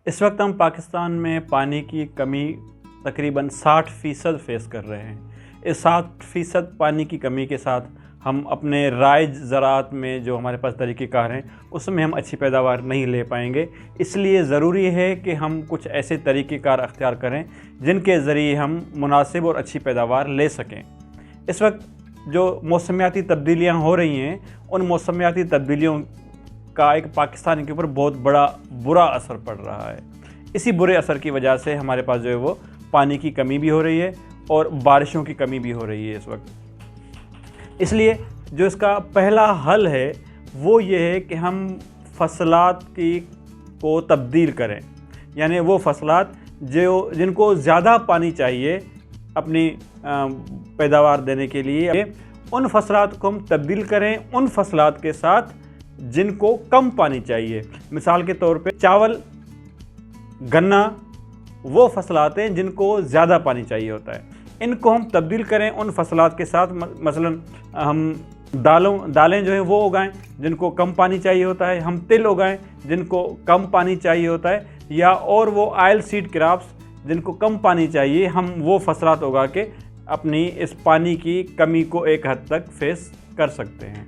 اس وقت ہم پاکستان میں پانی کی کمی تقریباً 60% فیس کر رہے ہیں۔ اس 60% پانی کی کمی کے ساتھ ہم اپنے رائج زراعت میں جو ہمارے پاس طریقہ کار ہیں اس میں ہم اچھی پیداوار نہیں لے پائیں گے۔ اس لیے ضروری ہے کہ ہم کچھ ایسے طریقہ کار اختیار کریں جن کے ذریعے ہم مناسب اور اچھی پیداوار لے سکیں۔ اس وقت جو موسمیاتی تبدیلیاں ہو رہی ہیں ان موسمیاتی تبدیلیوں کا ایک پاکستان کے اوپر بہت بڑا برا اثر پڑ رہا ہے۔ اسی برے اثر کی وجہ سے ہمارے پاس جو ہے وہ پانی کی کمی بھی ہو رہی ہے اور بارشوں کی کمی بھی ہو رہی ہے اس وقت۔ اس لیے جو اس کا پہلا حل ہے وہ یہ ہے کہ ہم فصلات کو تبدیل کریں، یعنی وہ فصلات جن کو زیادہ پانی چاہیے اپنی پیداوار دینے کے لیے، ان فصلات کو ہم تبدیل کریں ان فصلات کے ساتھ جن کو کم پانی چاہیے۔ مثال کے طور پہ چاول، گنا وہ فصلات ہیں جن کو زیادہ پانی چاہیے ہوتا ہے، ان کو ہم تبدیل کریں ان فصلات کے ساتھ۔ مثلا ہم دالیں جو ہیں وہ اگائیں جن کو کم پانی چاہیے ہوتا ہے، ہم تل اگائیں جن کو کم پانی چاہیے ہوتا ہے، یا اور وہ آئل سیڈ کراپس جن کو کم پانی چاہیے، ہم وہ فصلات اگا کے اپنی اس پانی کی کمی کو ایک حد تک فیس کر سکتے ہیں۔